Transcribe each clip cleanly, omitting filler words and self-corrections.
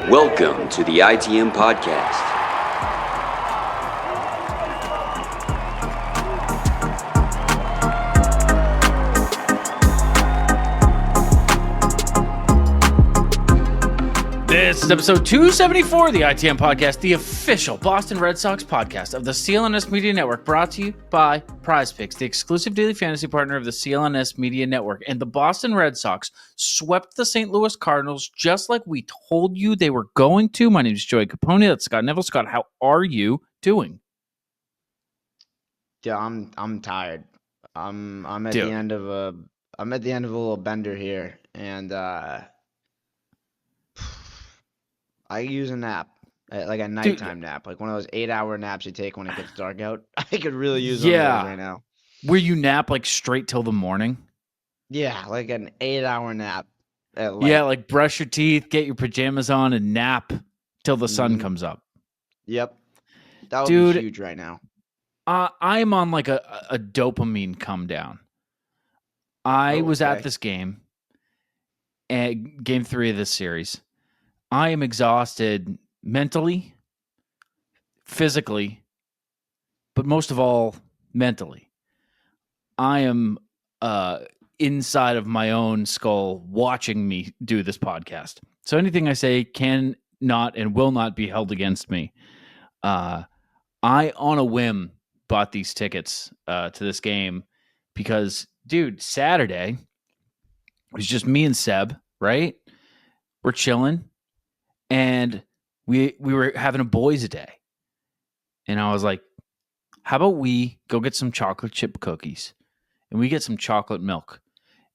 Welcome to the ITM podcast. This is episode 274 of the ITM podcast, the official Boston Red Sox podcast of the CLNS Media Network, brought to you by Prize Picks, the exclusive daily fantasy partner of the CLNS Media Network. And the Boston Red Sox swept the St Louis Cardinals just like we told you they were going to. My name is Joey Copponi. That's Scott Neville. Scott, how are you doing? Yeah, I'm tired. I'm at the end of a little bender here, and I use a nap, like a nighttime nap, like one of those 8-hour naps you take when it gets dark out. I could really use one of those right now. Where you nap like straight till the morning? Yeah, like an 8-hour nap. Like brush your teeth, get your pajamas on, and nap till the sun comes up. Yep. That would be huge right now. I'm on like a dopamine come down. I was at this game, game 3 of this series. I am exhausted mentally, physically, but most of all, mentally. I am inside of my own skull watching me do this podcast. So anything I say can not and will not be held against me. I, on a whim, bought these tickets to this game because, dude, Saturday, it was just me and Seb, right? We're chilling. And we were having a boys' day. And I was like, how about we go get some chocolate chip cookies and we get some chocolate milk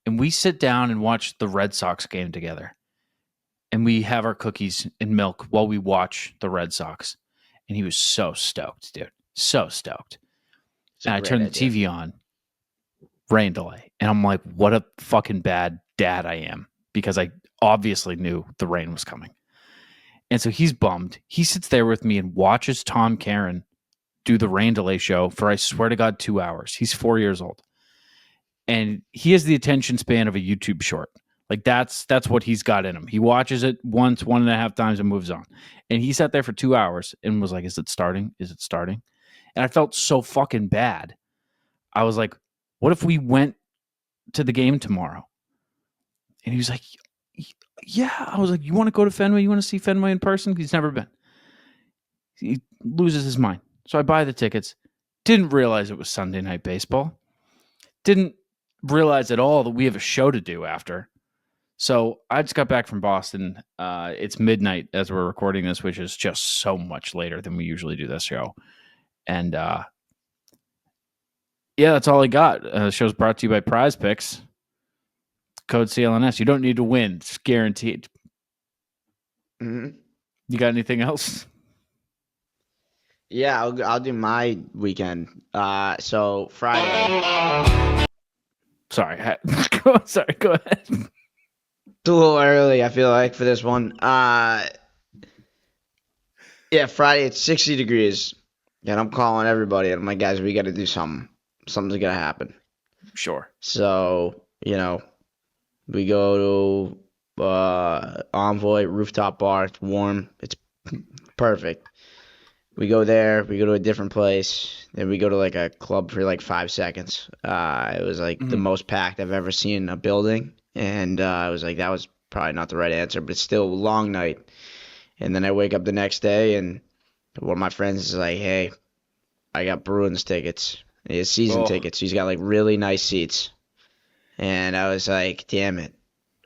and we sit down and watch the Red Sox game together. And we have our cookies and milk while we watch the Red Sox. And he was so stoked, dude. So stoked. And I turned the TV on, rain delay. And I'm like, what a fucking bad dad I am, because I obviously knew the rain was coming. And so he's bummed. He sits there with me and watches Tom Caron do the rain delay show for, I swear to God, 2 hours. He's 4 years old. And he has the attention span of a YouTube short. Like that's what he's got in him. He watches it once, 1.5 times, and moves on. And he sat there for 2 hours and was like, is it starting? Is it starting? And I felt so fucking bad. I was like, what if we went to the game tomorrow? And he was like, yeah. I was like, you want to go to Fenway? You want to see Fenway in person? He's never been. He loses his mind. So I buy the tickets. Didn't realize it was Sunday Night Baseball. Didn't realize at all that we have a show to do after. So I just got back from Boston. It's midnight as we're recording this, which is just so much later than we usually do this show. And that's all I got. The show's brought to you by Prize Picks. Code CLNS. You don't need to win. It's guaranteed. Mm-hmm. You got anything else? Yeah, I'll do my weekend. So Friday. Sorry. Go ahead. It's a little early, I feel like, for this one. Friday it's 60 degrees. And I'm calling everybody. And I'm like, guys, we got to do something. Something's going to happen. Sure. So, we go to Envoy Rooftop Bar. It's warm. It's perfect. We go there. We go to a different place. Then we go to like a club for like 5 seconds. It was like the most packed I've ever seen a building. And I was like, that was probably not the right answer, but it's still a long night. And then I wake up the next day and one of my friends is like, hey, I got Bruins tickets. He has season tickets. He's got like really nice seats. And I was like, damn it.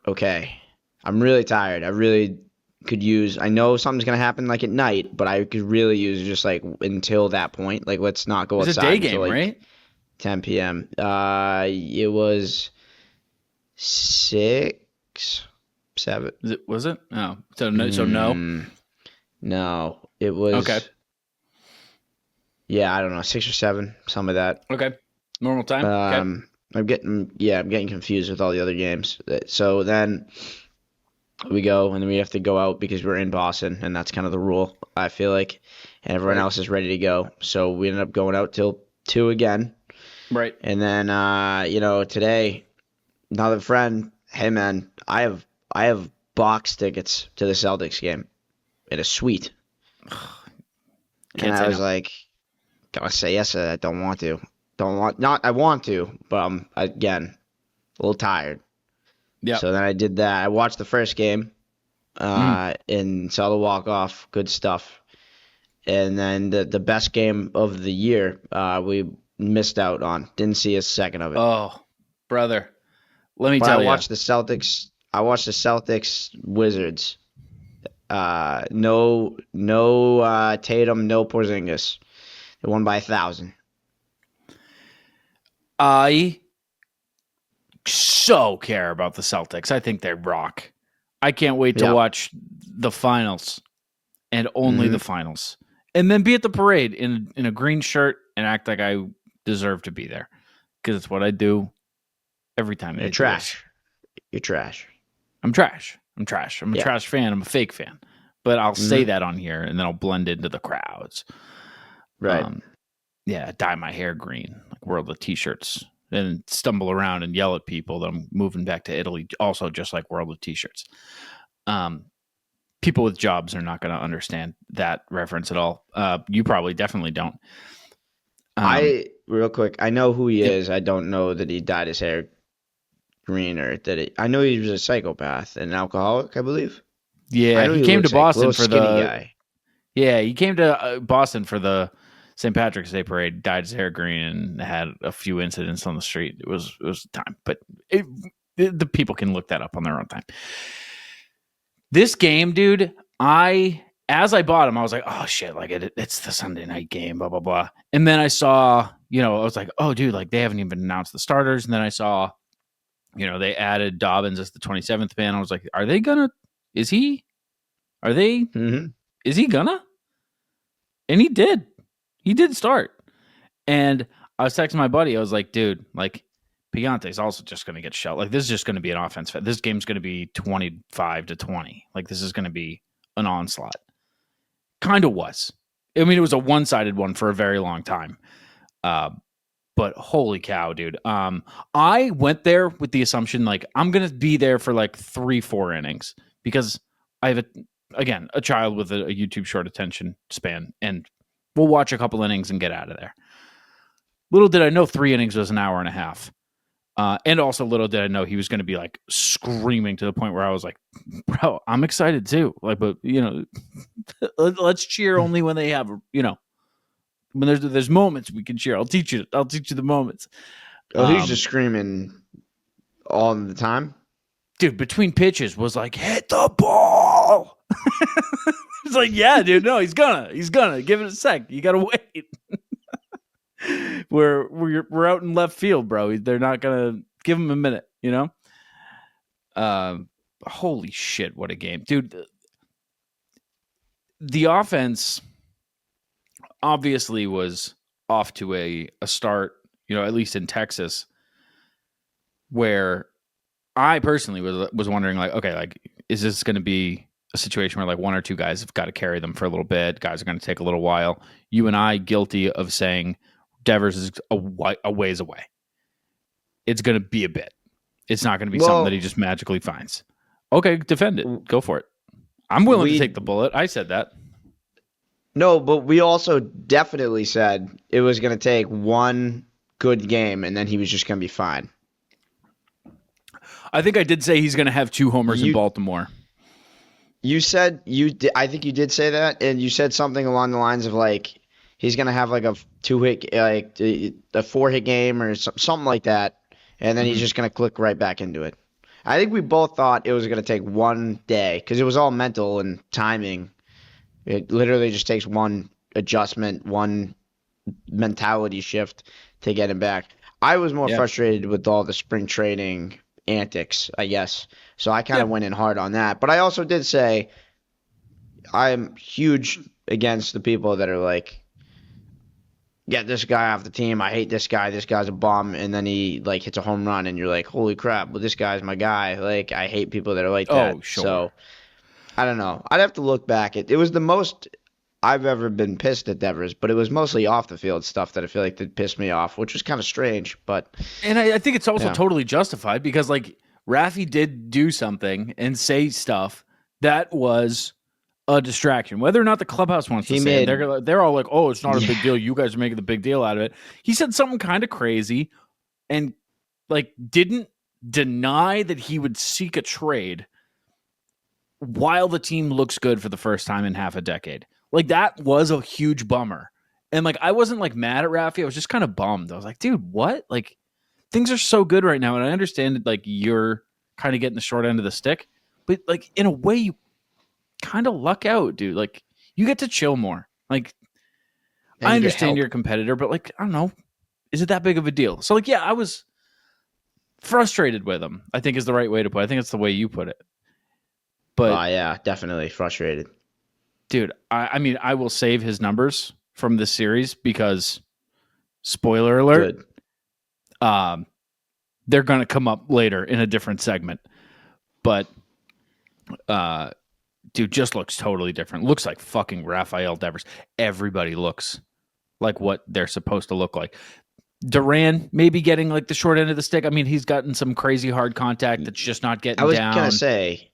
Okay. I'm really tired. I really could use, I know something's going to happen like at night, but I could really use just like until that point. Like, let's not go outside. It's a day game, until, right? 10 p.m. It was 6, 7. Was it? Oh, so no. No, it was. Okay. Yeah, I don't know, 6 or 7, something like that. Okay. Normal time. Okay. I'm getting confused with all the other games. So then we go, and then we have to go out because we're in Boston, and that's kind of the rule, I feel like. And everyone else is ready to go. So we ended up going out till 2 again. Right. And then, today, another friend, hey, man, I have box tickets to the Celtics game. in a suite. And I was like, gotta say yes to that. I don't want to. I want to, but I'm, again, a little tired. Yeah. So then I did that. I watched the first game and saw the walk-off. Good stuff. And then the best game of the year, we missed out on. Didn't see a second of it. Oh, brother. Let me tell you. I watched the Celtics Wizards. No Tatum, no Porzingis. They won by 1,000. I so care about the Celtics. I think they rock. I can't wait to watch the finals and only the finals. And then be at the parade in a green shirt and act like I deserve to be there. Because it's what I do every time. You're trash. You're trash. I'm trash. I'm a trash fan. I'm a fake fan. But I'll say that on here and then I'll blend into the crowds. Right. Dye my hair green, like World of T-shirts. And stumble around and yell at people that I'm moving back to Italy, also just like World of T-shirts. People with jobs are not going to understand that reference at all. You probably definitely don't. Real quick, I know who he is. I don't know that he dyed his hair green or I know he was a psychopath and an alcoholic, I believe. Yeah, he came to Boston for the guy. Yeah, he came to Boston for the St. Patrick's Day parade, dyed his hair green, and had a few incidents on the street. It was time, but the people can look that up on their own time. This game, dude, as I bought him, I was like, oh shit, like it's the Sunday night game, blah blah blah. And then I saw, I was like, oh dude, like they haven't even announced the starters. And then I saw, they added Dobbins as the 27th man. I was like, are they gonna? Is he? Are they? Mm-hmm. Is he gonna? And he did. He did start. And I was texting my buddy. I was like, dude, like Piante's also just going to get shelled. Like this is just going to be an offense. This game's going to be 25-20. Like this is going to be an onslaught. Kind of was. I mean, it was a one-sided one for a very long time. But holy cow, dude. I went there with the assumption, like, I'm going to be there for like 3-4 innings because I have, a child with a YouTube short attention span, and we'll watch a couple innings and get out of there. Little did I know 3 innings was an hour and a half. And also little did I know he was going to be like screaming to the point where I was like, bro, I'm excited too. Like, but let's cheer only when they have, when there's moments we can cheer. I'll teach you the moments. Oh, he's just screaming all the time. Dude, between pitches was like, hit the ball. It's like, yeah, dude, no, he's gonna give it a sec. You gotta wait. We're out in left field, bro. They're not gonna give him a minute, Holy shit, what a game, dude. The offense obviously was off to a start, at least in Texas, where I personally was wondering, like, okay, like, is this going to be a situation where like one or two guys have got to carry them for a little bit? Guys are going to take a little while. You and I guilty of saying Devers is a ways away. It's going to be a bit. It's not going to be something that he just magically finds. Okay, defend it. Go for it. I'm willing to take the bullet. I said that. No, but we also definitely said it was going to take one good game and then he was just going to be fine. I think I did say he's going to have 2 homers in Baltimore. You said I think you did say that, and you said something along the lines of like he's going to have like a 2-hit, like a 4-hit game or something like that, and then he's just going to click right back into it. I think we both thought it was going to take one day because it was all mental and timing. It literally just takes one adjustment, one mentality shift to get him back. I was more frustrated with all the spring training antics, I guess. So I kind of went in hard on that. But I also did say I'm huge against the people that are like, get this guy off the team. I hate this guy. This guy's a bum. And then he like hits a home run and you're like, holy crap, well, this guy's my guy. Like, I hate people that are like that. Oh, sure. So I don't know. I'd have to look back. It was the most I've ever been pissed at Devers, but it was mostly off the field stuff that I feel like that pissed me off, which was kind of strange. But and I think it's also totally justified because like Rafi did do something and say stuff that was a distraction. Whether or not the clubhouse wants to say it, they're all like, "Oh, it's not a big deal. You guys are making the big deal out of it." He said something kind of crazy, and like didn't deny that he would seek a trade while the team looks good for the first time in half a decade. Like that was a huge bummer. And like I wasn't like mad at Rafi. I was just kind of bummed. I was like, dude, what? Like things are so good right now, and I understand that like you're kind of getting the short end of the stick, but like in a way you kind of luck out, dude. Like you get to chill more. Like I understand you're a competitor, but like I don't know, is it that big of a deal? So like yeah, I was frustrated with him, I think is the right way to put it. I think it's the way you put it. But yeah, definitely frustrated. Dude, I mean, I will save his numbers from this series because spoiler alert, they're going to come up later in a different segment. But dude just looks totally different. Looks like fucking Rafael Devers. Everybody looks like what they're supposed to look like. Duran maybe getting like the short end of the stick. I mean, he's gotten some crazy hard contact that's just not getting down. I was going to say,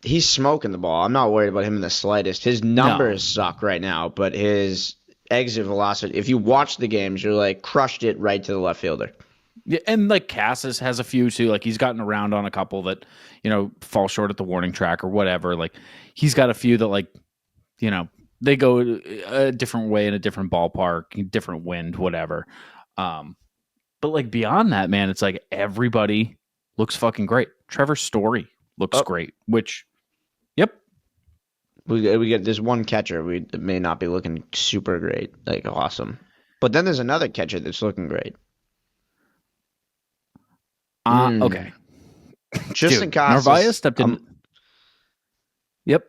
he's smoking the ball. I'm not worried about him in the slightest. His numbers suck right now, but his exit velocity, if you watch the games, you're like crushed it right to the left fielder. Yeah, and like Cassis has a few too. Like he's gotten around on a couple that, you know, fall short at the warning track or whatever. Like he's got a few that like, you know, they go a different way in a different ballpark, different wind, whatever. But like beyond that, man, it's like everybody looks fucking great. Trevor Story looks great, which, yep. We get this one catcher. We may not be looking super great, like awesome. But then there's another catcher that's looking great. Okay. Tristan Casas. Narvaez stepped in. Yep.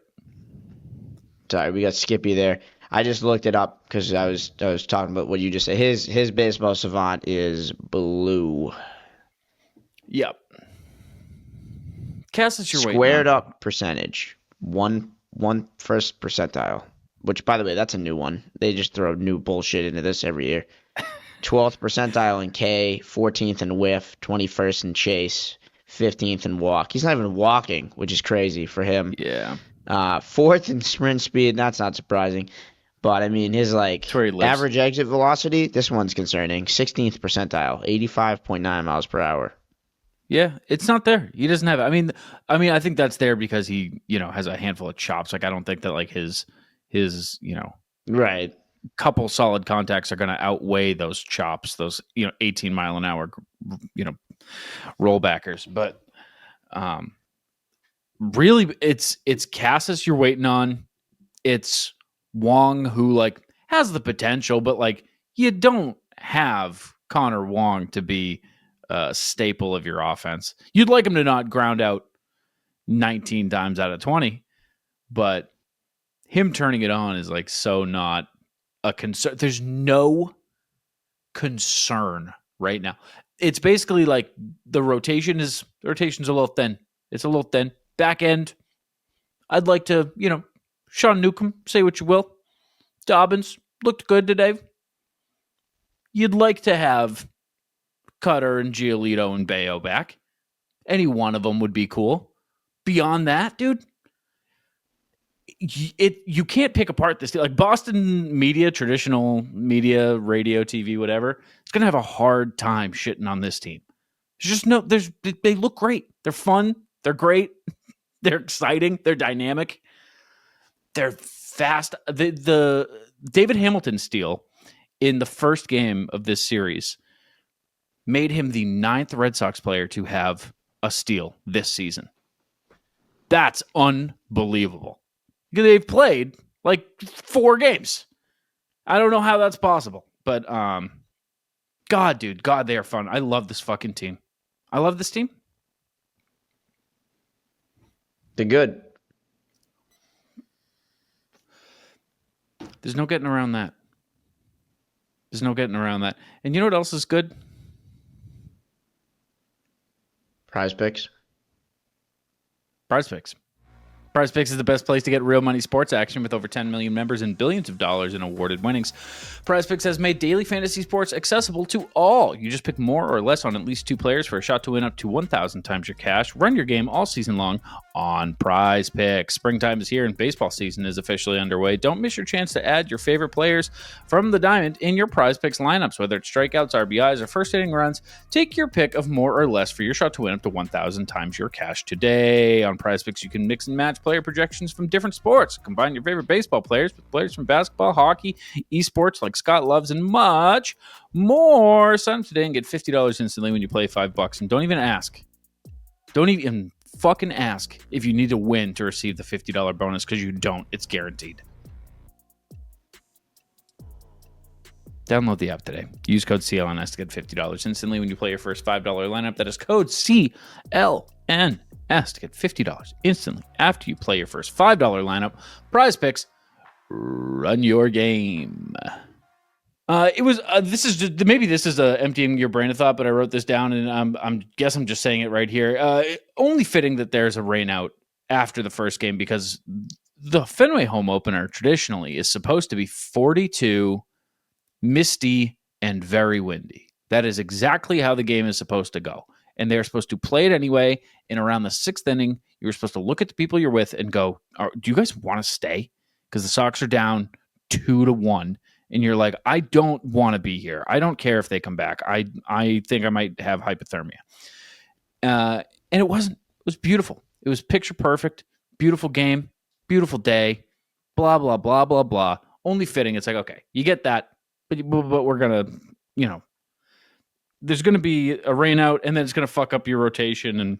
Sorry, we got Skippy there. I just looked it up because I was talking about what you just said. His baseball savant is blue. Yep. Casas, you're squared up percentage. One first percentile. Which, by the way, that's a new one. They just throw new bullshit into this every year. 12th percentile in K, 14th in whiff, 21st in chase, 15th in walk. He's not even walking, which is crazy for him. Yeah. 4th in sprint speed. That's not surprising. But, I mean, his average exit velocity, this one's concerning. 16th percentile, 85.9 miles per hour. Yeah, it's not there. He doesn't have it. I mean, I think that's there because he, you know, has a handful of chops. Like, I don't think that like his, you know, right, couple solid contacts are going to outweigh those chops, those, you know, 18 mile an hour, you know, rollbackers. But really, it's Casas you're waiting on. It's Wong, who like has the potential, but like you don't have Connor Wong to be a staple of your offense. You'd like him to not ground out 19 times out of 20, but him turning it on is like so not a concern. There's no concern right now. It's basically like the rotation's a little thin. It's a little thin. Back end, I'd like to, you know, Sean Newcomb, say what you will. Dobbins looked good today. You'd like to have Cutter and Giolito and Bayo back. Any one of them would be cool. Beyond that, dude, you can't pick apart this. Like Boston media, traditional media, radio, TV, whatever, it's going to have a hard time shitting on this team. There's just they look great. They're fun. They're great. They're exciting. They're dynamic. They're fast. The David Hamilton steal in the first game of this series made him the 9th Red Sox player to have a steal this season. That's unbelievable. They've played like 4 games. I don't know how that's possible, but God, dude, God, they are fun. I love this fucking team. I love this team. They're good. There's no getting around that. And you know what else is good? Prize Picks. Prize Picks is the best place to get real money sports action with over 10 million members and billions of dollars in awarded winnings. Prize Picks has made daily fantasy sports accessible to all. You just pick more or less on at least 2 players for a shot to win up to 1,000 times your cash. Run your game all season long on Prize Picks. Springtime is here and baseball season is officially underway. Don't miss your chance to add your favorite players from the diamond in your Prize Picks lineups, whether it's strikeouts, RBIs, or first inning runs. Take your pick of more or less for your shot to win up to 1,000 times your cash today. On Prize Picks, you can mix and match player projections from different sports. Combine your favorite baseball players with players from basketball, hockey, esports like Scott loves, and much more. Sign up today and get $50 instantly when you play $5. And don't even ask. Don't even fucking ask if you need to win to receive the $50 bonus, because you don't. It's guaranteed. Download the app today. Use code CLNS to get $50 instantly when you play your first $5 lineup. That is code CLNS to get $50 instantly after you play your first $5 lineup. Prize Picks, run your game. This is just, maybe this is emptying your brain of thought, but I wrote this down and I'm just saying it right here. Only fitting that there's a rain out after the first game, because the Fenway home opener traditionally is supposed to be 42, misty, and very windy. That is exactly how the game is supposed to go. And they're supposed to play it anyway. And around the sixth inning, you're supposed to look at the people you're with and go, do you guys want to stay? Because the Sox are down 2-1. And you're like, I don't want to be here. I don't care if they come back. I think I might have hypothermia. And it wasn't. It was beautiful. It was picture perfect. Beautiful game. Beautiful day. Blah, blah, blah, blah, blah. Only fitting. It's like, okay, you get that. But we're going to, there's going to be a rain out, and then it's going to fuck up your rotation, and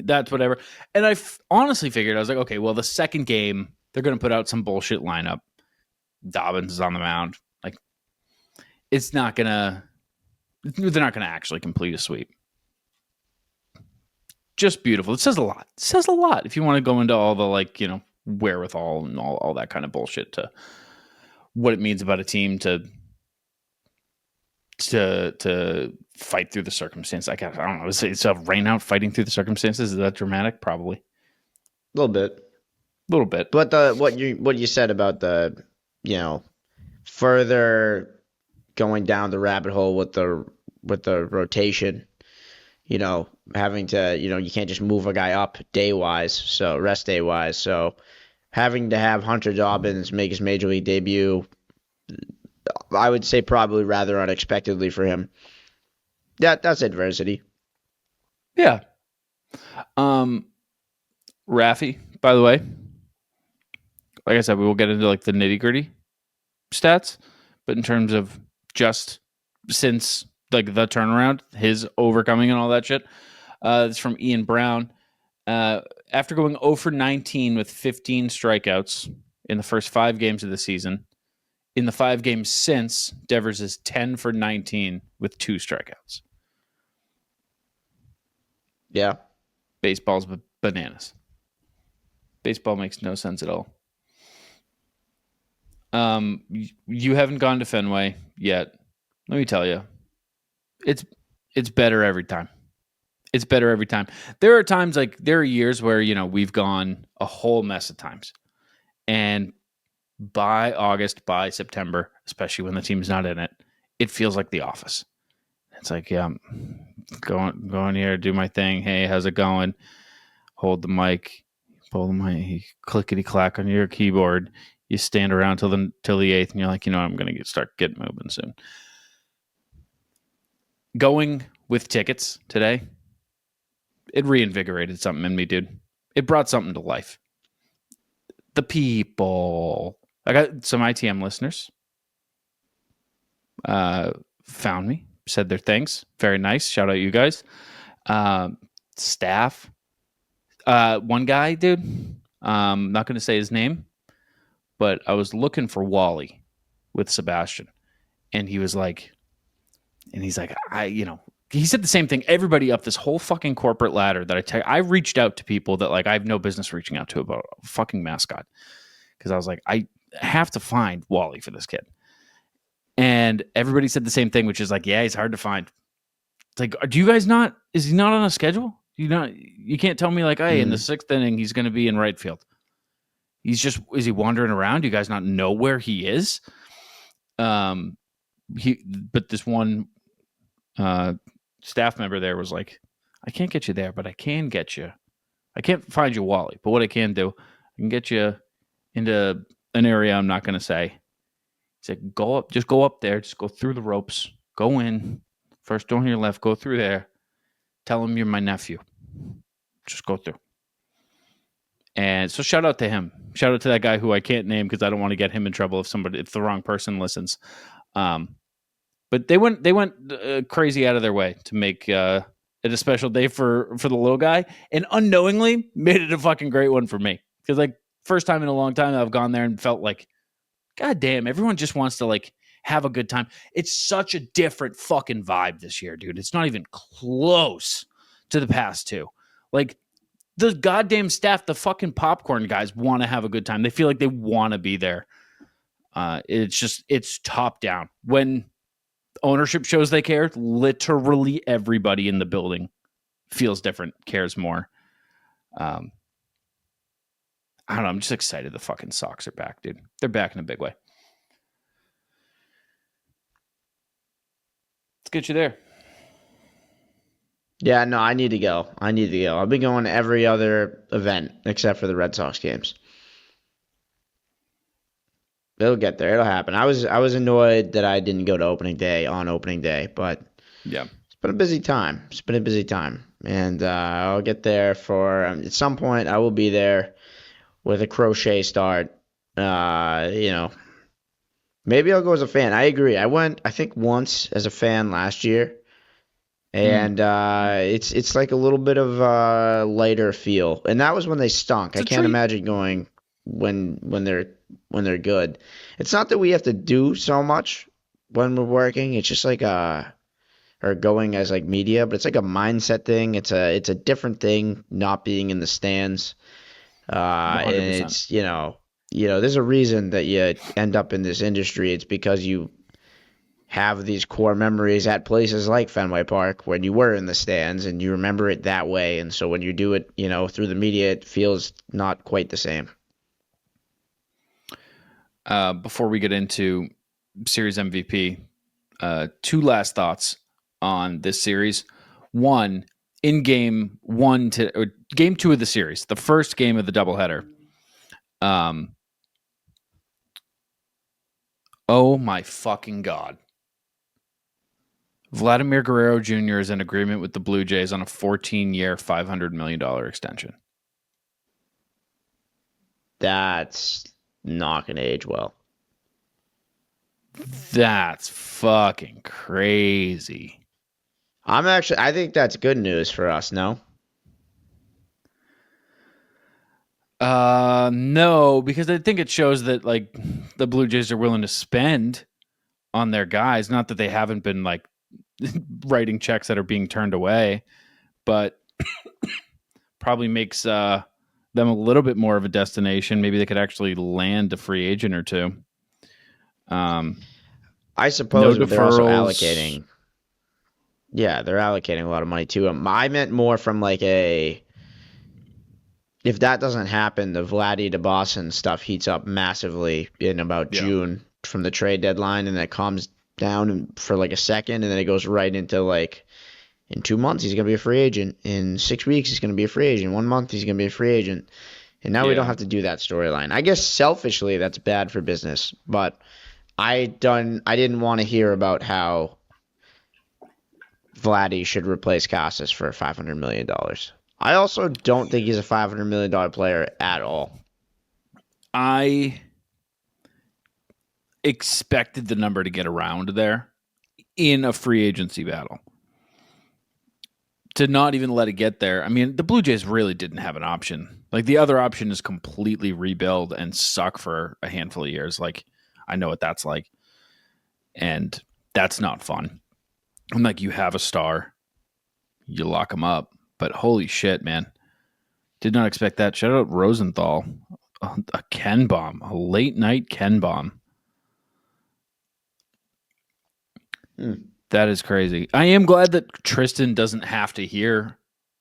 that's whatever. And I honestly figured, I was like, okay, well, the second game, they're going to put out some bullshit lineup. Dobbins is on the mound. Like, they're not gonna actually complete a sweep. Just beautiful. It says a lot. It says a lot if you want to go into all the wherewithal and all that kind of bullshit to what it means about a team to fight through the circumstance. I don't know. It's a rain out fighting through the circumstances. Is that dramatic? Probably. A little bit. But what you said about the further going down the rabbit hole with the rotation, having to, you can't just move a guy up rest day wise. So having to have Hunter Dobbins make his major league debut, I would say probably rather unexpectedly for him. That's adversity. Yeah. Raffy, by the way, like I said, we will get into the nitty gritty stats, but in terms of just since the turnaround, his overcoming and all that shit, it's from Ian Brown. After going 0 for 19 with 15 strikeouts in the first 5 games of the season, in the 5 games since, Devers is 10 for 19 with 2 strikeouts. Yeah. Baseball's bananas. Baseball makes no sense at all. You haven't gone to Fenway yet. Let me tell you, it's better every time. It's better every time. There are times, there are years where, we've gone a whole mess of times. And by August, by September, especially when the team's not in it, it feels like The Office. It's like, yeah, going here, do my thing. Hey, how's it going? Hold the mic, pull the mic, clickety clack on your keyboard. You stand around till the 8th, and you're like, I'm going to start getting moving soon. Going with tickets today, it reinvigorated something in me, dude. It brought something to life. The people. I got some ITM listeners. Found me, said their thanks. Very nice. Shout out you guys. Staff. One guy, dude. Not going to say his name, but I was looking for Wally with Sebastian, and he's like, he said the same thing. Everybody up this whole fucking corporate ladder that I reached out to people that I have no business reaching out to about a fucking mascot, because I was like, I have to find Wally for this kid, and everybody said the same thing, which is yeah, he's hard to find. It's like, do you guys not? Is he not on a schedule? You can't tell me hey, in the 6th inning he's going to be in right field. Is he wandering around? Do you guys not know where he is? But this one staff member there was like, I can't get you there, but I can get you I can't find you Wally, but what I can do, I can get you into an area I'm not going to say. He said, just go up there, just go through the ropes, go in, first door on your left, go through there, tell him you're my nephew. Just go through. And so shout out to him. Shout out to that guy who I can't name because I don't want to get him in trouble if the wrong person listens. But they went crazy out of their way to make it a special day for the little guy, and unknowingly made it a fucking great one for me. Because like first time in a long time I've gone there and felt like, God damn, everyone just wants to like have a good time. It's such a different fucking vibe this year, dude. It's not even close to the past two. Like the goddamn staff, the fucking popcorn guys want to have a good time. They feel like they want to be there. It's top down. When ownership shows they care, literally everybody in the building feels different, cares more. I don't know. I'm just excited the fucking Sox are back, dude. They're back in a big way. Let's get you there. Yeah, no, I need to go. I've been going to every other event except for the Red Sox games. It'll get there. It'll happen. I was annoyed that I didn't go to opening day, but yeah, it's been a busy time. And I'll get there for at some point. I will be there with a crochet start. Maybe I'll go as a fan. I agree. I went, I think, once as a fan last year. And it's like a little bit of a lighter feel, and that was when they stunk. I can't imagine going when they're good. It's not that we have to do so much when we're working. It's just like or going as like media, but it's like a mindset thing. It's a different thing not being in the stands. 100%. And it's there's a reason that you end up in this industry. It's because you have these core memories at places like Fenway Park when you were in the stands and you remember it that way. And so when you do it, through the media, it feels not quite the same. Before we get into series MVP, two last thoughts on this series. One, in game two of the series, the first game of the doubleheader. Oh my fucking God. Vladdy Guerrero Jr. is in agreement with the Blue Jays on a 14-year, $500 million extension. That's not going to age well. That's fucking crazy. I think that's good news for us, no? No, because I think it shows that like the Blue Jays are willing to spend on their guys. Not that they haven't been like writing checks that are being turned away, but probably makes them a little bit more of a destination. Maybe they could actually land a free agent or two. I suppose, but they're also allocating. Yeah, they're allocating a lot of money to him. I meant more from like if that doesn't happen, the Vladdy to Boston stuff heats up massively in about June from the trade deadline, and then it calms down for like a second, and then it goes right into like in 2 months he's going to be a free agent. In 6 weeks he's going to be a free agent. 1 month he's going to be a free agent. And now we don't have to do that storyline. I guess selfishly that's bad for business, but I didn't want to hear about how Vladdy should replace Casas for $500 million. I also don't think he's a $500 million player at all. I expected the number to get around there in a free agency battle. To not even let it get there. I mean, the Blue Jays really didn't have an option. Like the other option is completely rebuild and suck for a handful of years. Like I know what that's like. And that's not fun. I'm like, you have a star, you lock him up. But holy shit, man. Did not expect that. Shout out Rosenthal. A Ken bomb. A late night Ken bomb. That is crazy. I am glad that Tristan doesn't have to hear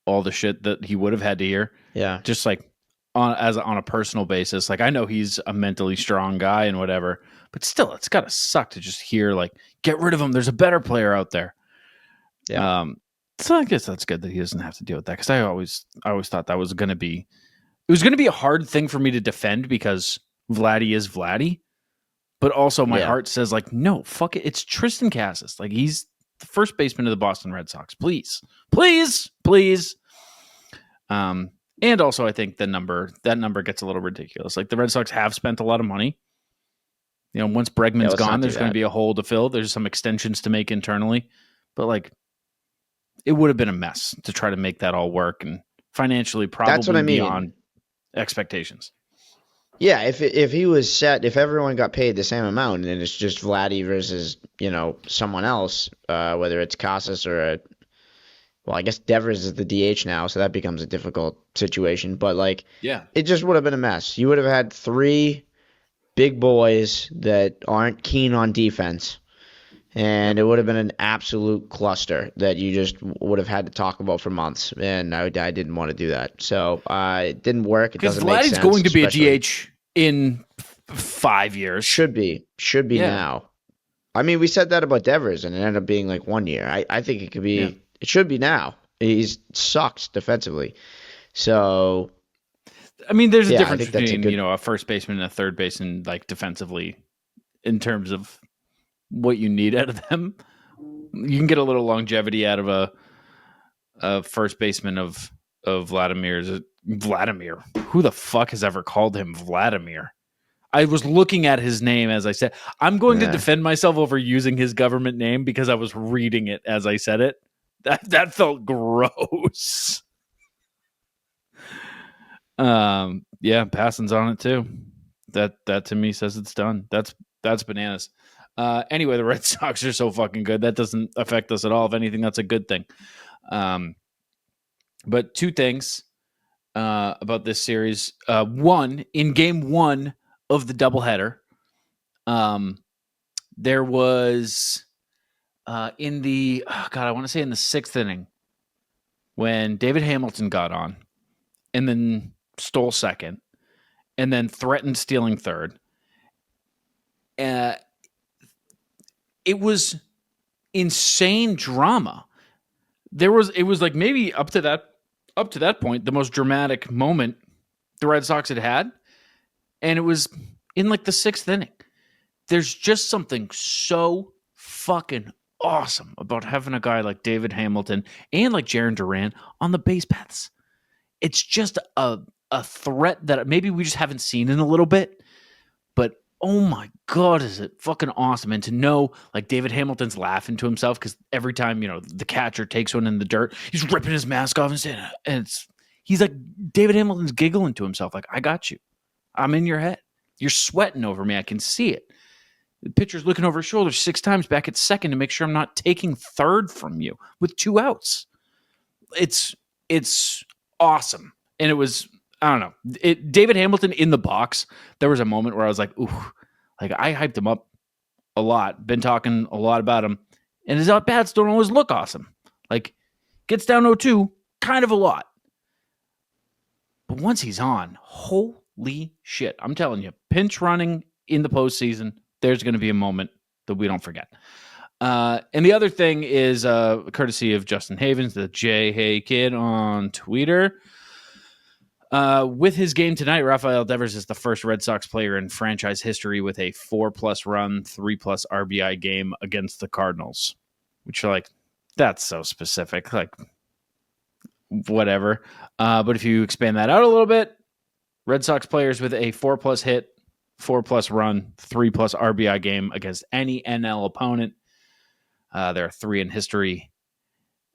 all the shit that he would have had to hear. Yeah. Just like on a personal basis. Like I know he's a mentally strong guy and whatever, but still it's gotta suck to just hear like, get rid of him. There's a better player out there. Yeah. So I guess that's good that he doesn't have to deal with that, because I always thought that was going to be a hard thing for me to defend, because Vladdy is Vladdy, but also my heart says, like, no, fuck it, it's Tristan Casas. Like, he's the first baseman of the Boston Red Sox. Please. And also I think that number gets a little ridiculous. Like, the Red Sox have spent a lot of money. You know, once Bregman's gone, there's going to be a hole to fill. There's some extensions to make internally, but like, it would have been a mess to try to make that all work, and financially probably beyond expectations. Yeah, if he was set, if everyone got paid the same amount, and it's just Vladdy versus, you know, someone else, whether it's Casas or I guess Devers is the DH now, so that becomes a difficult situation. But like, it just would have been a mess. You would have had 3 big boys that aren't keen on defense, and it would have been an absolute cluster that you just would have had to talk about for months. And I didn't want to do that, so it didn't work. It doesn't make sense. Because Vladdy's going to be a DH in 5 years. Should be now. I mean, we said that about Devers, and it ended up being like 1 year. I think it could be. Yeah. It should be now. He sucks defensively, so. I mean, there's a difference between a first baseman and a third baseman, like, defensively, in terms of what you need out of them. You can get a little longevity out of a first baseman of Vladimir. Who the fuck has ever called him Vladimir? I was looking at his name as I said. I'm going to defend myself over using his government name because I was reading it as I said it. That felt gross. Passon's on it too. That to me says it's done. That's bananas. Anyway, the Red Sox are so fucking good. That doesn't affect us at all. If anything, that's a good thing. But 2 things about this series. One, in game 1 of the doubleheader, there was in the I want to say in the 6th inning, when David Hamilton got on and then stole second and then threatened stealing third. It was insane drama. It was like maybe up to that point the most dramatic moment the Red Sox had, and it was in like the 6th inning. There's just something so fucking awesome about having a guy like David Hamilton and like Jarren Duran on the base paths. It's just a threat that maybe we just haven't seen in a little bit, but oh my God, is it fucking awesome. And to know, like, David Hamilton's laughing to himself because every time, the catcher takes one in the dirt, he's ripping his mask off and he's like, David Hamilton's giggling to himself like, I got you. I'm in your head. You're sweating over me. I can see it. The pitcher's looking over his shoulder 6 times back at second to make sure I'm not taking third from you with 2 outs. It's awesome. And it was, I don't know, David Hamilton in the box, there was a moment where I was like, ooh, like, I hyped him up a lot, been talking a lot about him, and his at-bats don't always look awesome. Like, gets down 0-2, kind of a lot. But once he's on, holy shit, I'm telling you, pinch running in the postseason, there's going to be a moment that we don't forget. And the other thing is courtesy of Justin Havens, the J Hey Kid on Twitter. With his game tonight, Rafael Devers is the first Red Sox player in franchise history with a 4+ run, 3+ RBI game against the Cardinals. Which, like, that's so specific. Like, whatever. But if you expand that out a little bit, Red Sox players with a 4+ hit, 4+ run, 3+ RBI game against any NL opponent. There are 3 in history.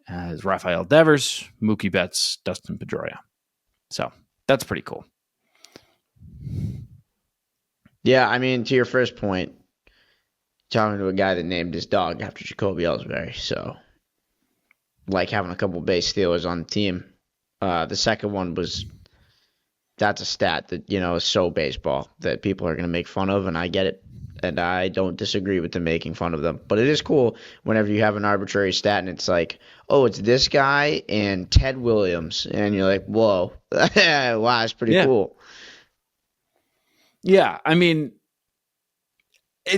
Is Rafael Devers, Mookie Betts, Dustin Pedroia. So that's pretty cool. Yeah, I mean, to your first point, talking to a guy that named his dog after Jacoby Ellsbury, so like having a couple base stealers on the team. The second one was, that's a stat that, is so baseball that people are going to make fun of, and I get it. And I don't disagree with them making fun of them. But it is cool whenever you have an arbitrary stat and it's like, oh, it's this guy and Ted Williams. And you're like, whoa. Wow, it's pretty cool. Yeah, I mean,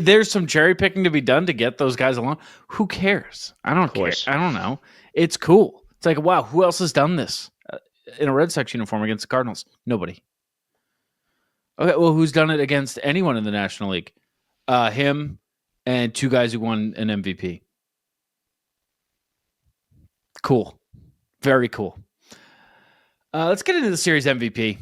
There's some cherry picking to be done to get those guys along. Who cares? I don't care. course. I don't know. It's cool. It's like, wow, who else has done this in a Red Sox uniform against the Cardinals? Nobody. Okay, well, who's done it against anyone in the National League? Him and two guys who won an MVP. Cool. Very cool. Let's get into the series MVP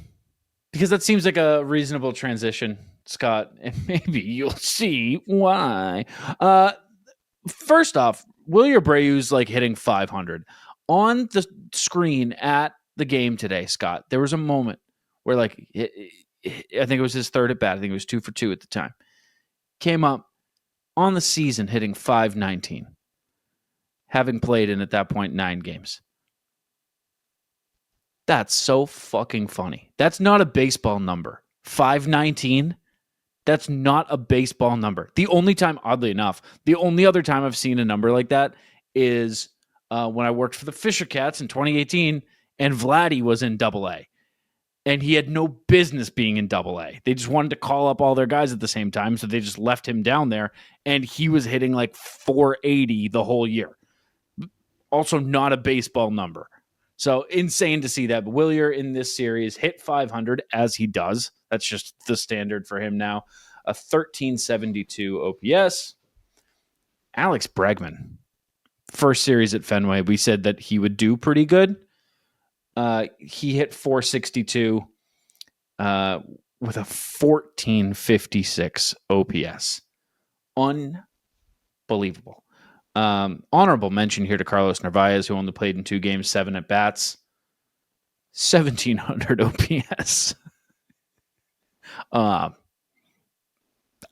because that seems like a reasonable transition, Scott, and maybe you'll see why. First off, Wilyer Abreu's like hitting 500 on the screen at the game today. Scott, there was a moment where like I think it was his third at bat. I think it was 2 for 2 at the time. Came up on the season hitting 519, having played in at that point 9 games. That's so fucking funny. That's not a baseball number. 519. That's not a baseball number. The only time, oddly enough, the only other time I've seen a number like that is when I worked for the Fisher Cats in 2018, and Vladdy was in Double-A, and he had no business being in Double-A. They just wanted to call up all their guys at the same time, so they just left him down there, and he was hitting like 480 the whole year. Also, not a baseball number. So insane to see that. But Wilyer in this series hit 500 as he does. That's just the standard for him now. A 1372 OPS. Alex Bregman, first series at Fenway, we said that he would do pretty good. He hit 462 with a 1456 OPS. Unbelievable. Honorable mention here to Carlos Narvaez, who only played in 2 games, 7 at bats, 1700 OPS. I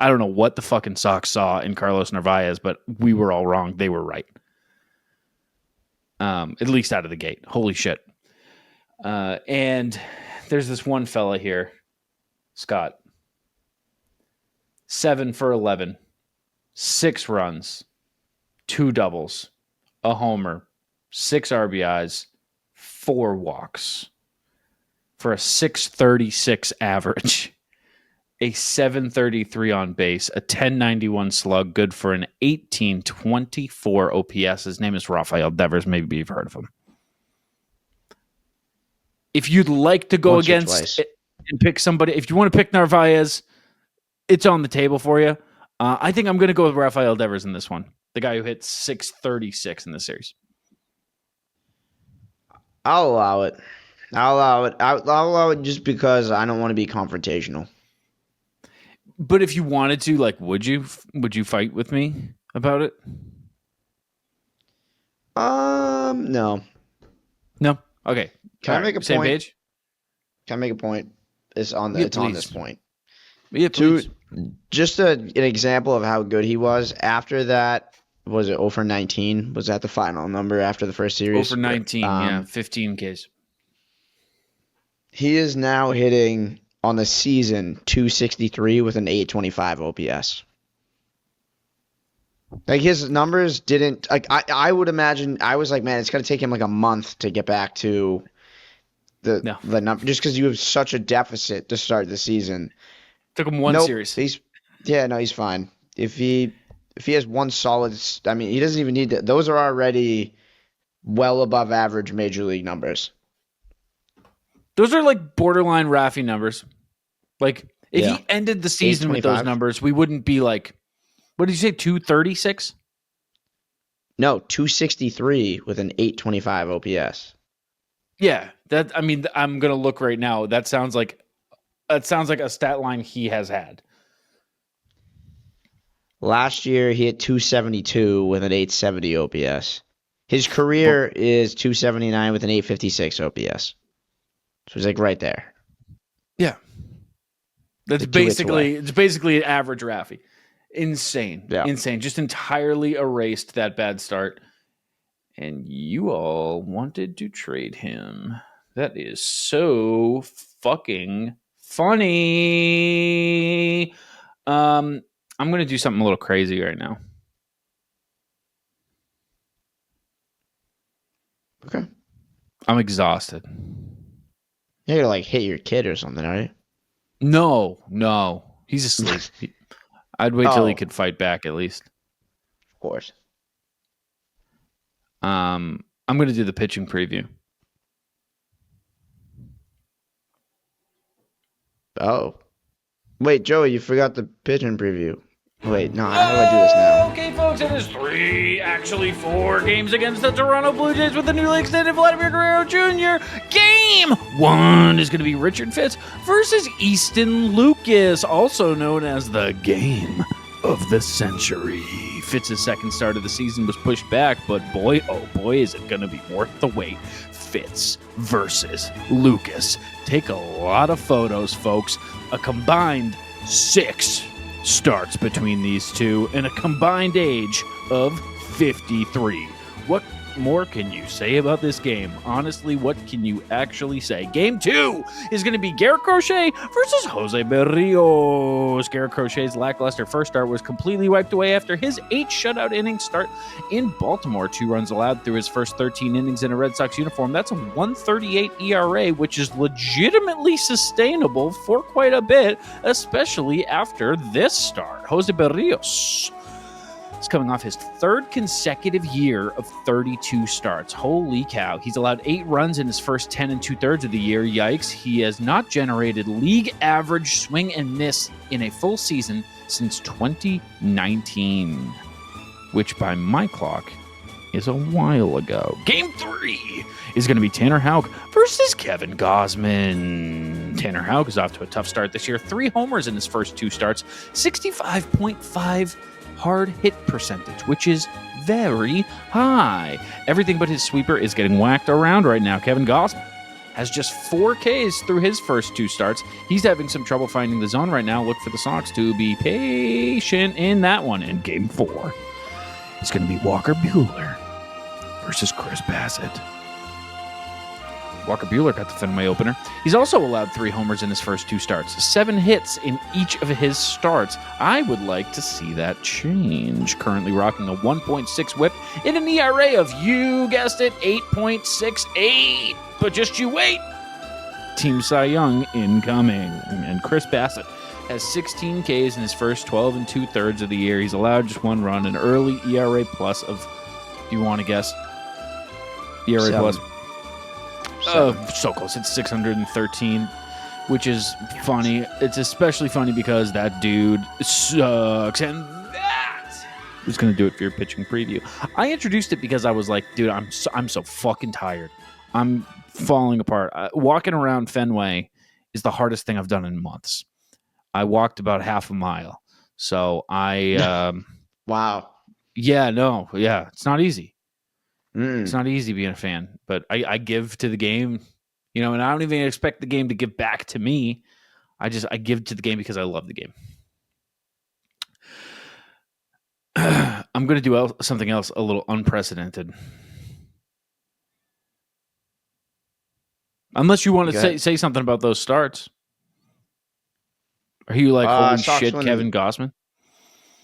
don't know what the fucking Sox saw in Carlos Narvaez, but we were all wrong. They were right. At least out of the gate. Holy shit. And there's this one fella here, Scott. 7 for 11, 6 runs. 2 doubles, a homer, 6 RBIs, 4 walks for a 636 average, a 733 on base, a 1091 slug, good for an 1824 OPS. His name is Rafael Devers. Maybe you've heard of him. If you'd like to go against it and pick somebody, if you want to pick Narvaez, it's on the table for you. I think I'm going to go with Rafael Devers in this one. The guy who hit 636 in the series. I'll allow it. I'll allow it just because I don't want to be confrontational. But if you wanted to, like, would you fight with me about it? No. No. Okay. Can I make a Same point? page? Can I make a point? It's on Yeah, on please. this point. Yeah, please. Just an example of how good he was. After that, was it 0 for 19? Was that the final number after the first series? 0 for 19, yeah, 15 Ks. He is now hitting on the season 263 with an 825 OPS. Like his numbers didn't like I would imagine. I was like, man, it's gonna take him like a month to get back to the number, just because you have such a deficit to start the season. Took him one series. He's fine. If he has one solid, I mean, he doesn't even need that. Those are already well above average major league numbers. Those are like borderline Raffy numbers. Like if he ended the season with those numbers, we wouldn't be like, what did you say, 236? No, 263 with an 825 OPS. Yeah, that. I mean, I'm gonna look right now. That sounds like a stat line he has had. Last year, he hit 272 with an 870 OPS. His career is 279 with an 856 OPS. So he's like right there. Yeah. That's like basically an average Raffy. Insane. Yeah. Insane. Just entirely erased that bad start. And you all wanted to trade him. That is so fucking funny. I'm going to do something a little crazy right now. Okay. I'm exhausted. You're going to like hit your kid or something, are you? No. He's asleep. I'd wait till he Oh. could fight back at least. Of course. I'm going to do the pitching preview. Oh. Wait, Joey, you forgot the pitching preview. Wait, no, how do I do this now? Okay, folks, it is 4 games against the Toronto Blue Jays with the newly extended Vladdy Jr. Game 1 is going to be Richard Fitz versus Easton Lucas, also known as the game of the century. Fitz's second start of the season was pushed back, but boy, oh boy, is it going to be worth the wait. Fitz versus Lucas. Take a lot of photos, folks. A combined 6 starts between these two and a combined age of 53. What more can you say about this game? Honestly, what can you actually say? Game 2 is going to be Garrett Crochet versus Jose Berrios. Garrett Crochet's lackluster first start was completely wiped away after his 8 shutout inning start in Baltimore. 2 runs allowed through his first 13 innings in a Red Sox uniform. That's a 1.38 ERA, which is legitimately sustainable for quite a bit, especially after this start. Jose Berrios is coming off his 3rd consecutive year of 32 starts. Holy cow. He's allowed 8 runs in his first 10 2/3 of the year. Yikes. He has not generated league average swing and miss in a full season since 2019, which by my clock is a while ago. Game 3 is going to be Tanner Houck versus Kevin Gausman. Tanner Houck is off to a tough start this year. 3 homers in his first 2 starts. 65.5 hard hit percentage, which is very high. Everything but his sweeper is getting whacked around right now. Kevin Gausman has just 4 Ks through his first 2 starts. He's having some trouble finding the zone right now. Look for the Sox to be patient in that one. In Game 4, it's going to be Walker Buehler versus Chris Bassett. Walker Buehler got the Fenway opener. He's also allowed 3 homers in his first 2 starts, 7 hits in each of his starts. I would like to see that change. Currently rocking a 1.6 whip in an ERA of, you guessed it, 8.68. But just you wait. Team Cy Young incoming. And Chris Bassett has 16 Ks in his first 12 2/3 of the year. He's allowed just 1 run, an early ERA plus of, do you want to guess? ERA 7. plus. So close. It's 613, which is funny. It's especially funny because that dude sucks. And that is going to do it for your pitching preview. I introduced it because I was like, dude, I'm so fucking tired. I'm falling apart. Walking around Fenway is the hardest thing I've done in months. I walked about half a mile. So Wow. Yeah, it's not easy. Mm. It's not easy being a fan, but I give to the game, and I don't even expect the game to give back to me. I give to the game because I love the game. I'm going to do something else a little unprecedented. Unless you want to say something about those starts. Are you like, holy shit, Kevin Gausman?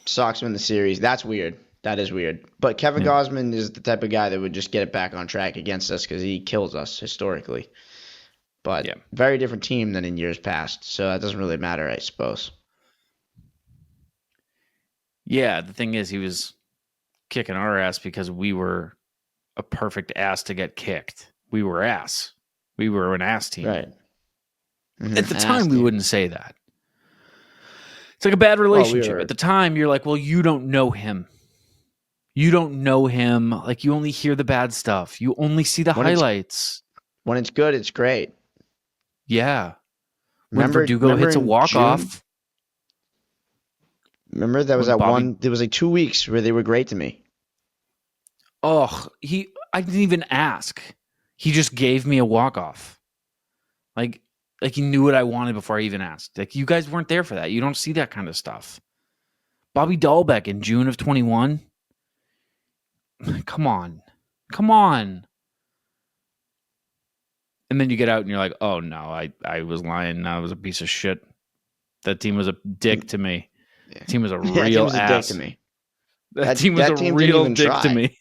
Sox win the series. That's weird. That is weird. But Kevin Gausman is the type of guy that would just get it back on track against us because he kills us historically. But very different team than in years past. So that doesn't really matter, I suppose. Yeah, the thing is he was kicking our ass because we were a perfect ass to get kicked. We were ass. We were an ass team. Right. Mm-hmm. At the time, we wouldn't say that. It's like a bad relationship. At the time, you're like, well, you don't know him. You don't know him. Like, you only hear the bad stuff. You only see the highlights. When it's good, it's great. Yeah. When Verdugo hits a walk-off. Remember, there was there was like 2 weeks where they were great to me. Oh, I didn't even ask. He just gave me a walk-off. Like he knew what I wanted before I even asked. Like, you guys weren't there for that. You don't see that kind of stuff. Bobby Dahlbeck in June of 21. Come on. And then you get out and you're like, oh no, I was lying. I was a piece of shit. That team was a dick to me. Yeah. That team was a real ass. Dick to me. That team was a real dick to me.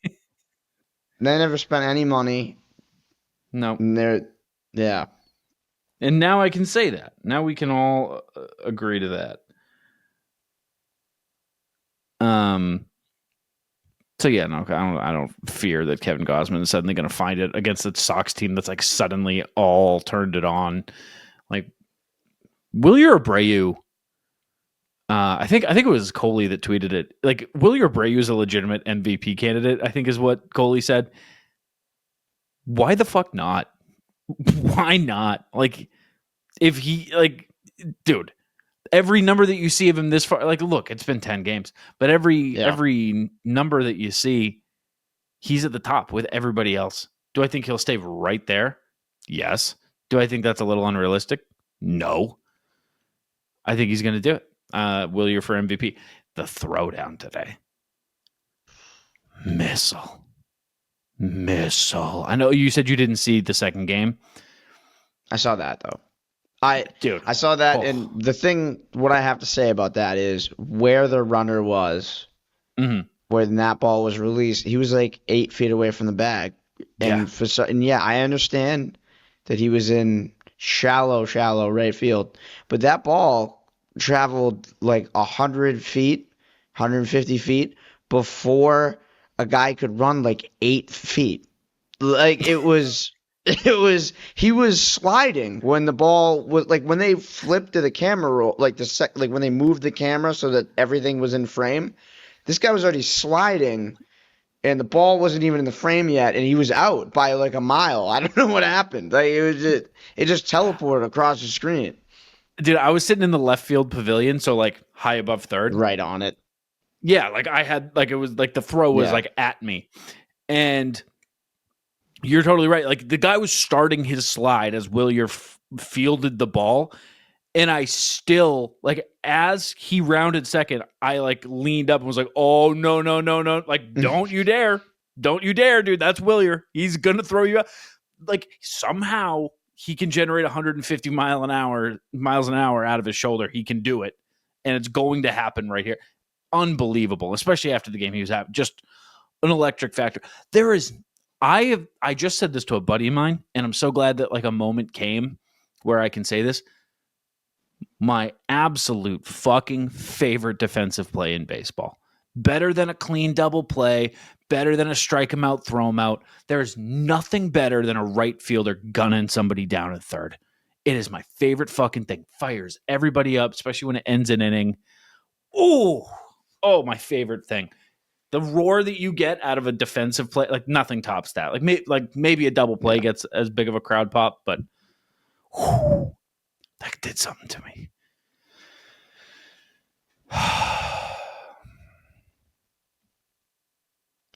They never spent any money. No. Yeah. And now I can say that. Now we can all agree to that. So yeah, no, I don't fear that Kevin Gausman is suddenly going to find it against the Sox team that's like suddenly all turned it on. Like Wilyer Abreu, I think it was Coley that tweeted it. Like Wilyer Abreu is a legitimate MVP candidate, I think is what Coley said. Why the fuck not? Why not? Like if he dude, every number that you see of him this far, like look, it's been 10 games, but every number that you see, he's at the top with everybody else. Do I think he'll stay right there? Yes. Do I think that's a little unrealistic? No. I think he's going to do it. Wilyer for MVP. The throwdown today. Missile. I know you said you didn't see the second game. I saw that, though. I saw that, and the thing, what I have to say about that is where the runner was, where that ball was released, he was like 8 feet away from the bag. And I understand that he was in shallow right field, but that ball traveled like 100 feet, 150 feet before a guy could run like 8 feet. Like he was sliding when the ball was like when they flipped to the camera roll, like when they moved the camera so that everything was in frame. This guy was already sliding, and the ball wasn't even in the frame yet, and he was out by like a mile. I don't know what happened. Like it just teleported across the screen. Dude, I was sitting in the left field pavilion, so like high above third, right on it. Yeah, like I had like it was like the throw was like at me, and you're totally right. Like the guy was starting his slide as Wilyer fielded the ball, and I still like as he rounded second, I like leaned up and was like, "Oh no, like don't you dare, dude! That's Wilyer. He's gonna throw you out." Like somehow he can generate 150 miles an hour out of his shoulder. He can do it, and it's going to happen right here. Unbelievable, especially after the game he was having. Just an electric factor. I just said this to a buddy of mine, and I'm so glad that like a moment came where I can say this. My absolute fucking favorite defensive play in baseball. Better than a clean double play, better than a strike him out, throw him out. There's nothing better than a right fielder gunning somebody down at third. It is my favorite fucking thing. Fires everybody up, especially when it ends an inning. Oh, my favorite thing. The roar that you get out of a defensive play, like nothing tops that. Like maybe a double play gets as big of a crowd pop, but that did something to me.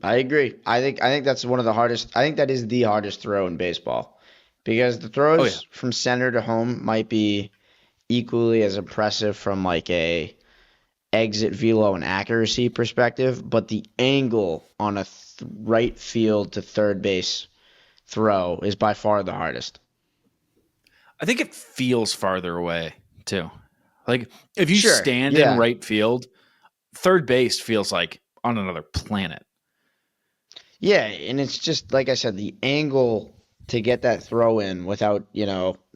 I agree. I think that's one of the hardest. I think that is the hardest throw in baseball because the throws from center to home might be equally as impressive from like a exit velo and accuracy perspective, but the angle on a right field to third base throw is by far the hardest. I think it feels farther away too. Like if you stand in right field, third base feels like on another planet. Yeah, and it's just like I said, the angle to get that throw in without,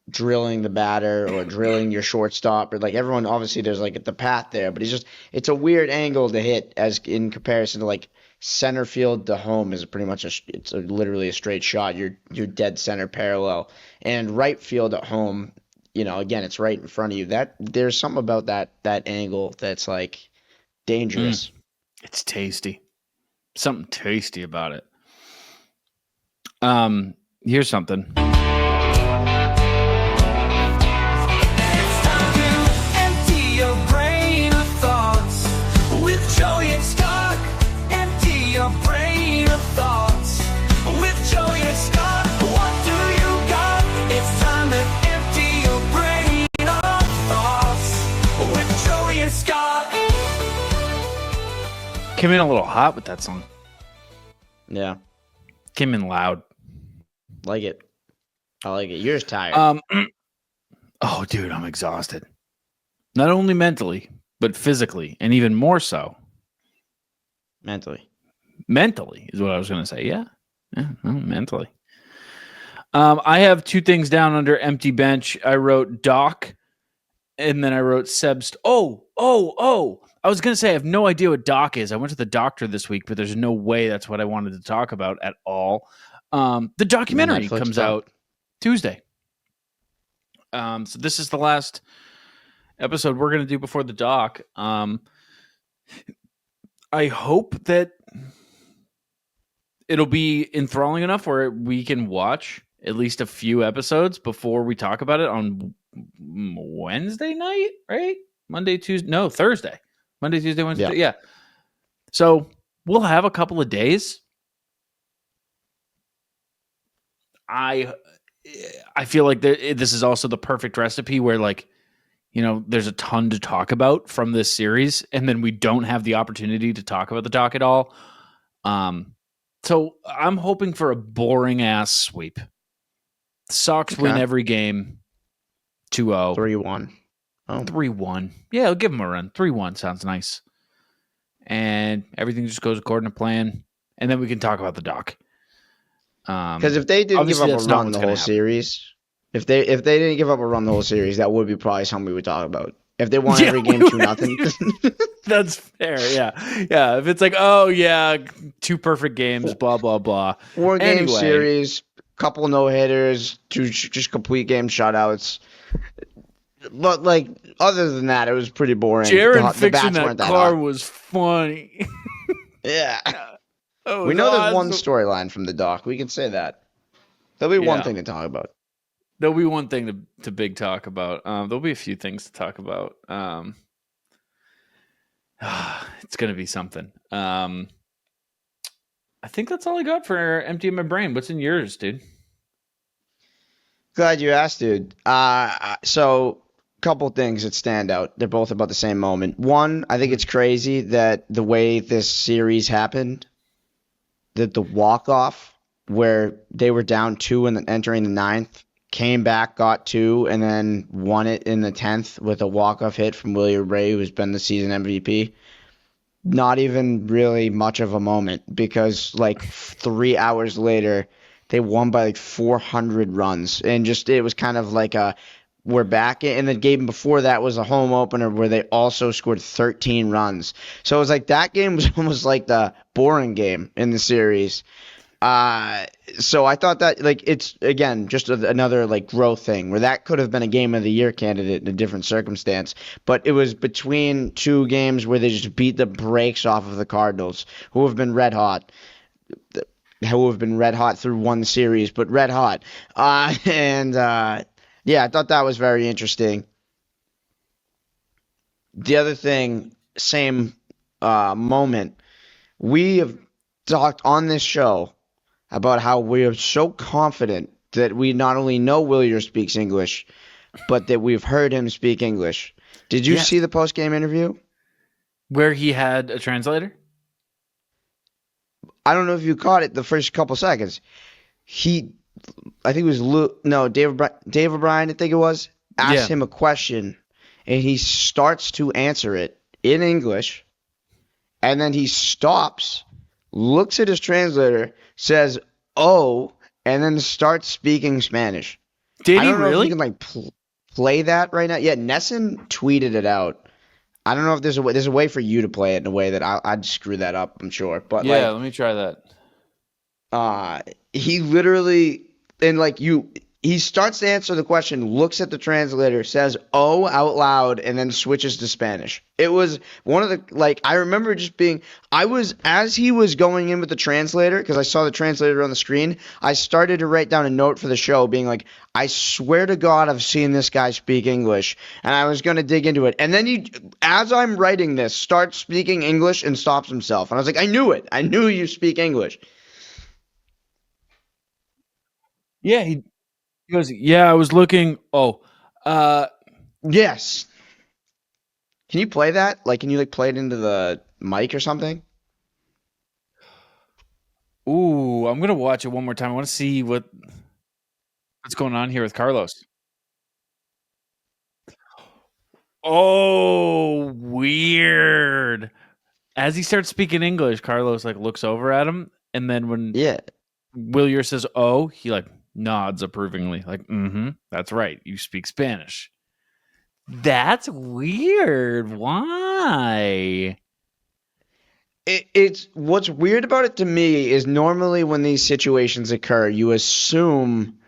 drilling the batter or drilling your shortstop or like everyone, obviously there's like the path there, but it's a weird angle to hit as in comparison to like center field to home is pretty much literally a straight shot. You're dead center parallel, and right field at home, again, it's right in front of you. That there's something about that angle that's like dangerous. It's tasty. Something tasty about it. Here's something. Came in a little hot with that song. Yeah. Came in loud. Like it. I like it. You're just tired. Oh, dude, I'm exhausted. Not only mentally, but physically, and even more so. Mentally is what I was going to say. Yeah, mentally. I have two things down under empty bench. I wrote Doc, and then I wrote Seb's. I was going to say, I have no idea what doc is. I went to the doctor this week, but there's no way that's what I wanted to talk about at all. The documentary Netflix comes doc. out Tuesday. So this is the last episode we're going to do before the doc. I hope that it'll be enthralling enough where we can watch at least a few episodes before we talk about it on Wednesday night, right? Monday, Tuesday, no, Thursday. Monday, Tuesday, Wednesday. Yeah. So we'll have a couple of days. I feel like this is also the perfect recipe where, like, you know, there's a ton to talk about from this series, and then we don't have the opportunity to talk about the doc at all. So I'm hoping for a boring ass sweep. Sox win every game 2-0. 3-1. Oh. 3-1. Yeah, I'll give them a run. 3-1 sounds nice. And everything just goes according to plan. And then we can talk about the doc. Because if they didn't give up a run the whole series, if they didn't give up a run the whole series, that would be probably something we would talk about. If they won every game 2-0. That's fair, yeah. Yeah, if it's like, oh, yeah, 2 perfect games, blah, blah, blah. 4-game series, couple no-hitters, 2 just complete game shutouts. But, like, other than that, it was pretty boring. Jaron fixing that car was funny. Yeah. We know there's one storyline from the doc. We can say that. There'll be one thing to talk about. There'll be one thing to big talk about. There'll be a few things to talk about. It's going to be something. I think that's all I got for emptying my brain. What's in yours, dude? Glad you asked, dude. So, couple things that stand out. They're both about the same moment. One, I think it's crazy that the way this series happened, that the walk-off where they were down 2 and entering the 9th, came back, got 2, and then won it in the 10th with a walk-off hit from Wilyer Abreu, who's been the season MVP. Not even really much of a moment because, like, 3 hours later, they won by, like, 400 runs. And just it was kind of like we're back. And the game before that was a home opener where they also scored 13 runs. So it was like that game was almost like the boring game in the series. So I thought that, like, it's, again, just another, like, growth thing where that could have been a game of the year candidate in a different circumstance. But it was between 2 games where they just beat the brakes off of the Cardinals, who have been red hot. Through one series, but red hot. Yeah, I thought that was very interesting. The other thing, same moment, we have talked on this show about how we are so confident that we not only know Wilyer speaks English, but that we've heard him speak English. Did you see the post-game interview? Where he had a translator? I don't know if you caught it the first couple seconds. I think it was Dave O'Brien, I think it was, asked him a question, and he starts to answer it in English, and then he stops, looks at his translator, says, "Oh," and then starts speaking Spanish. Did I he don't know really? if you can play that right now. Yeah, Nesson tweeted it out. I don't know if there's a way for you to play it in a way that I'd screw that up, I'm sure. But yeah, let me try that. He literally, and he starts to answer the question, looks at the translator, says "oh" out loud, and then switches to Spanish. It was one of the, I remember just as he was going in with the translator, because I saw the translator on the screen, I started to write down a note for the show being like, I swear to God I've seen this guy speak English, and I was going to dig into it. And then he, as I'm writing this, starts speaking English and stops himself. And I was like, I knew it. I knew you speak English. Yeah, he goes, yeah, I was looking. Yes. Can you play that? Can you play it into the mic or something? Ooh, I'm gonna watch it one more time. I want to see what's going on here with Carlos. Oh, weird. As he starts speaking English, Carlos looks over at him, and then when Wilyer says "oh," he nods approvingly, mm-hmm, that's right, you speak Spanish. That's weird. Why? It's what's weird about it to me is normally when these situations occur, you assume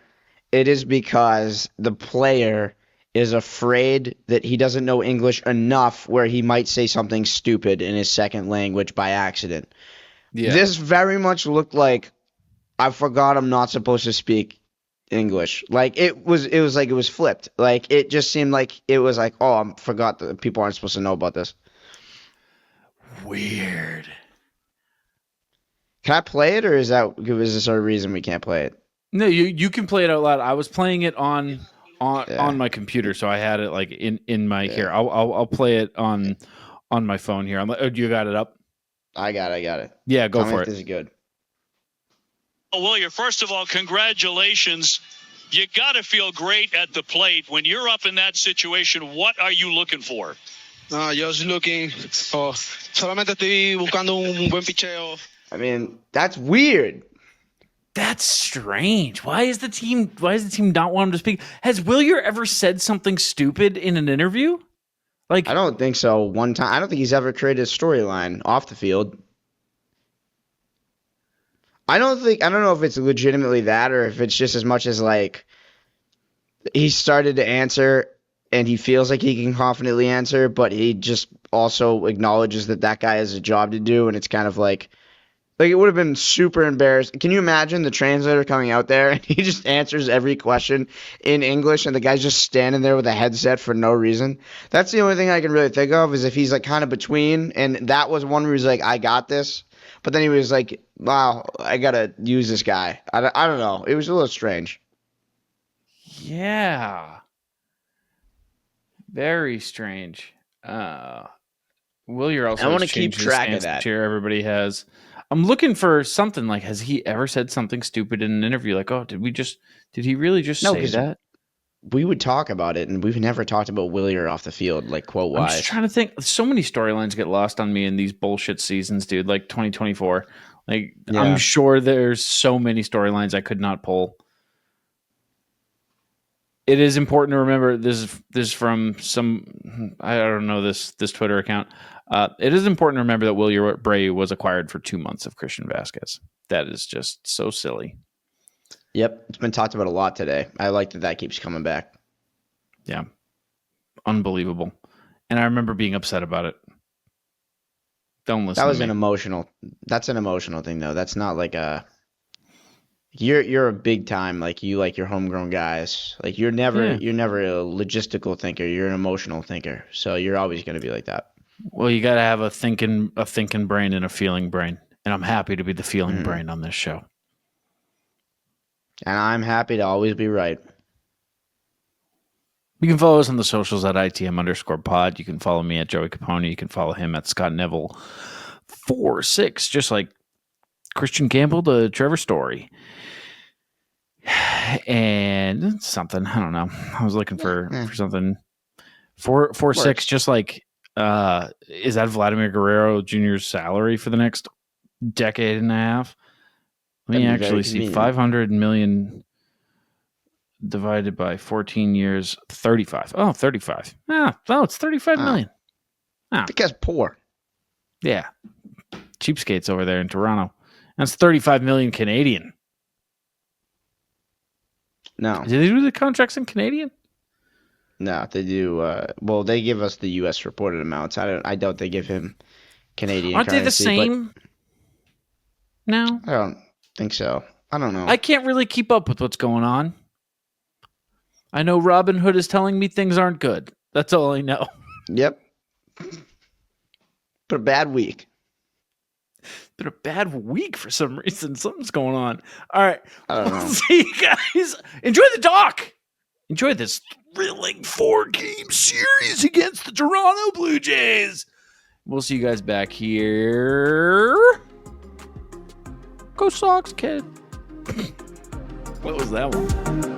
it is because the player is afraid that he doesn't know English enough where he might say something stupid in his second language by accident. Yeah. This very much looked like I forgot I'm not supposed to speak English. Like it was like it was flipped. Like it just seemed like it was like, oh, I forgot that people aren't supposed to know about this. Weird. Can I play it, or is this a reason we can't play it? No, you can play it out loud. I was playing it on my computer, so I had it like in my here. I'll play it on my phone here. You got it up? I got it. Yeah, go for it. This is good. Well, Wilyer, first of all, congratulations. You got to feel great at the plate. When you're up in that situation, what are you looking for? Just looking. Solamente estoy buscando un buen picheo. I mean, that's weird. That's strange. Why is the team not want him to speak? Has Wilyer ever said something stupid in an interview? Like, I don't think so. One time, I don't think he's ever created a storyline off the field. I don't know if it's legitimately that or if it's just as much as like he started to answer and he feels like he can confidently answer, but he just also acknowledges that guy has a job to do, and it's kind of like it would have been super embarrassing. Can you imagine the translator coming out there and he just answers every question in English and the guy's just standing there with a headset for no reason? That's the only thing I can really think of is if he's like kind of between, and that was one where he's like, I got this. But then he was like, wow, I got to use this guy. I don't know. It was a little strange. yeah. Very strange. Wilyer also I want to has keep changed his track of stance that. Chair everybody has. I'm looking for something like, has he ever said something stupid in an interview? Like, oh, did he really just say 'cause that? We would talk about it, and we've never talked about Wilyer off the field, like quote I'm wise. just trying to think. So many storylines get lost on me in these bullshit seasons, dude. Like 2024. Like Yeah. I'm sure there's so many storylines I could not pull. It is important to remember this is from some, I don't know, this Twitter account. It is important to remember that Wilyer Abreu was acquired for 2 months of Christian Vasquez. That is just so silly. Yep, it's been talked about a lot today. I like that keeps coming back. Yeah. Unbelievable. And I remember being upset about it. Don't listen That was to me. That's an emotional thing though. That's not like a you're a big time, like you like your homegrown guys. Like you're never a logistical thinker, you're an emotional thinker. So you're always going to be like that. Well, you got to have a thinking brain and a feeling brain. And I'm happy to be the feeling brain on this show. And I'm happy to always be right. You can follow us on the socials at ITM_pod. You can follow me at Joey Copponi. You can follow him at Scott Neville 46, just like Christian Campbell, the Trevor Story. And something, I don't know. I was looking for something. 446, just like, is that Vladdy Guerrero Jr.'s salary for the next decade and a half? Let me actually see. 500 million divided by 14 years, 35. Oh, 35. It's 35 million. Because poor. Yeah. Cheapskates over there in Toronto. That's 35 million Canadian. No. Do they do the contracts in Canadian? No, they do. Well, they give us the U.S. reported amounts. I doubt they give him Canadian Aren't currency. they the same now? I don't think so. I don't know. I can't really keep up with what's going on. I know Robin Hood is telling me things aren't good. That's all I know. Yep. But a bad week. Been a bad week for some reason. Something's going on. All right. I don't know. We'll see you guys. Enjoy the doc. Enjoy this thrilling 4-game series against the Toronto Blue Jays. We'll see you guys back here. Go Sox, kid. What was that one?